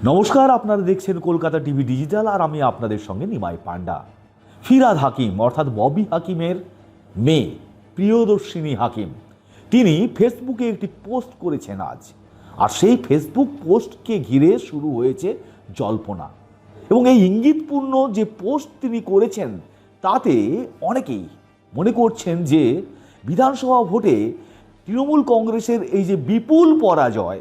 নমস্কার, আপনারা দেখছেন কলকাতা টিভি ডিজিটাল আর আমি আপনাদের সঙ্গে নিমাই পান্ডা। ফিরহাদ হাকিম অর্থাৎ ববি হাকিমের মেয়ে প্রিয়দর্শিনী হাকিম তিনি ফেসবুকে একটি পোস্ট করেছেন আজ। আর সেই ফেসবুক পোস্টকে ঘিরে শুরু হয়েছে জল্পনা এবং এই ইঙ্গিতপূর্ণ যে পোস্ট তিনি করেছেন তাতে অনেকেই মনে করছেন যে বিধানসভা ভোটে তৃণমূল কংগ্রেসের এই যে বিপুল পরাজয়,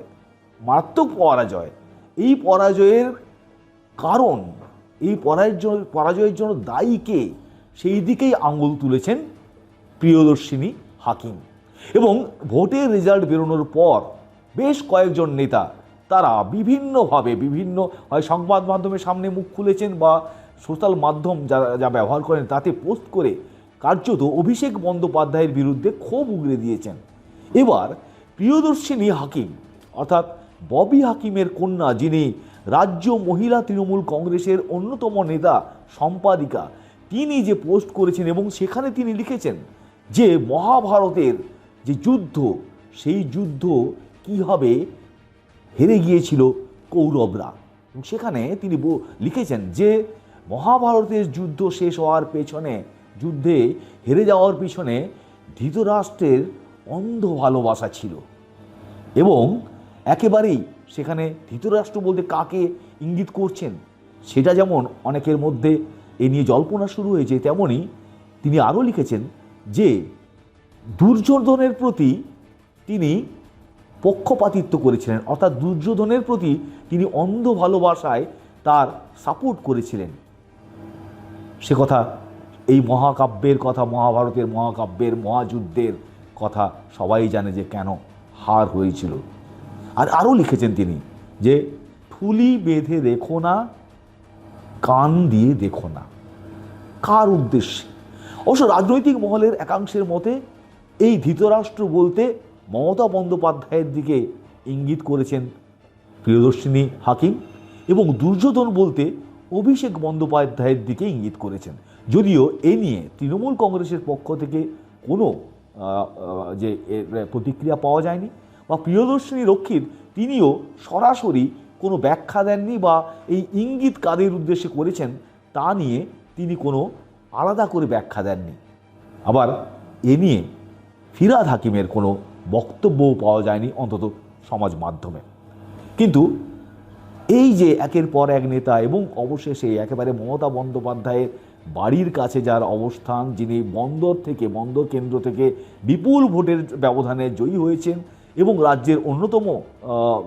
মারাত্মক পরাজয়, এই পরাজয়ের কারণ, এই পরাজয়ের জন্য দায়ী কে, সেই দিকেই আঙুল তুলেছেন প্রিয়দর্শিনী হাকিম। এবং ভোটের রেজাল্ট বেরোনোর পর বেশ কয়েকজন নেতা তারা বিভিন্নভাবে হয় সংবাদ মাধ্যমের সামনে মুখ খুলেছেন বা সোশ্যাল মাধ্যম যা ব্যবহার করেন তাতে পোস্ট করে কার্যত অভিষেক বন্দ্যোপাধ্যায়ের বিরুদ্ধে ক্ষোভ উগরে দিয়েছেন। এবার প্রিয়দর্শিনী হাকিম অর্থাৎ ববি হাকিমের কন্যা, যিনি রাজ্য মহিলা তৃণমূল কংগ্রেসের অন্যতম নেতা সম্পাদিকা, তিনি যে পোস্ট করেছেন এবং সেখানে তিনি লিখেছেন যে মহাভারতের যে যুদ্ধ, সেই যুদ্ধ কীভাবে হেরে গিয়েছিল কৌরবরা। এবং সেখানে তিনি লিখেছেন যে মহাভারতের যুদ্ধ শেষ হওয়ার পেছনে, যুদ্ধে হেরে যাওয়ার পিছনে ধৃতরাষ্ট্রের অন্ধ ভালোবাসা ছিল। এবং একেবারেই সেখানে ধৃতরাষ্ট্র বলতে কাকে ইঙ্গিত করছেন সেটা যেমন অনেকের মধ্যে এ নিয়ে জল্পনা শুরু হয়েছে, তেমনই তিনি আরও লিখেছেন যে দুর্যোধনের প্রতি তিনি পক্ষপাতিত্ব করেছিলেন, অর্থাৎ দুর্যোধনের প্রতি তিনি অন্ধ ভালোবাসায় তার সাপোর্ট করেছিলেন। সে কথা, এই মহাকাব্যের কথা, মহাভারতের মহাকাব্যের মহাযুদ্ধের কথা সবাই জানে যে কেন হার হয়েছিল। আর আরও লিখেছেন তিনি যে থুলি বেঁধে দেখো না, কান দিয়ে দেখো না। কার উদ্দেশ্যে? অবশ্য রাজনৈতিক মহলের একাংশের মতে এই ধৃতরাষ্ট্র বলতে মমতা বন্দ্যোপাধ্যায়ের দিকে ইঙ্গিত করেছেন প্রিয়দর্শিনী হাকিম এবং দুর্যোধন বলতে অভিষেক বন্দ্যোপাধ্যায়ের দিকে ইঙ্গিত করেছেন। যদিও এ নিয়ে তৃণমূল কংগ্রেসের পক্ষ থেকে কোনো যে প্রতিক্রিয়া পাওয়া যায়নি বা প্রিয়দর্শিনী রক্ষিত তিনিও সরাসরি কোনো ব্যাখ্যা দেননি বা এই ইঙ্গিত কাদের উদ্দেশ্যে করেছেন তা নিয়ে তিনি কোনো আলাদা করে ব্যাখ্যা দেননি। আবার এ নিয়ে ফিরহাদ হাকিমের কোনো বক্তব্যও পাওয়া যায়নি, অন্তত সমাজ মাধ্যমে। কিন্তু এই যে একের পর এক নেতা এবং অবশেষে একেবারে মমতা বন্দ্যোপাধ্যায়ের বাড়ির কাছে যার অবস্থান, যিনি বন্দর কেন্দ্র থেকে বিপুল ভোটের ব্যবধানে জয়ী হয়েছেন এবং রাজ্যের অন্যতম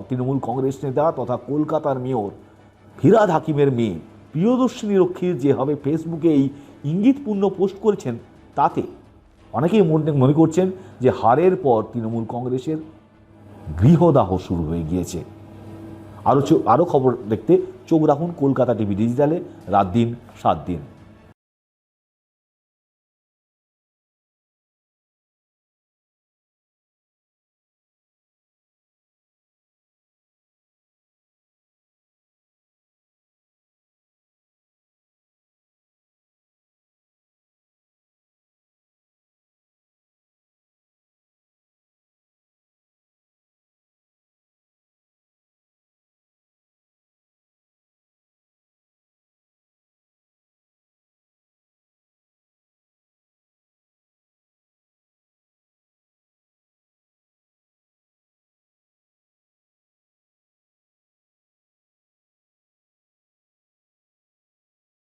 তৃণমূল কংগ্রেস নেতা তথা কলকাতার মেয়র ফিরহাদ হাকিমের মেয়ে প্রিয়দর্শিনী রক্ষিত যেভাবে ফেসবুকে এই ইঙ্গিতপূর্ণ পোস্ট করেছেন, তাতে অনেকেই মনে করছেন যে হারের পর তৃণমূল কংগ্রেসের গৃহদাহ শুরু হয়ে গিয়েছে। আরও খবর দেখতে চোখ রাখুন কলকাতা টিভি ডিজিটালে, রাত দিন 7 দিন।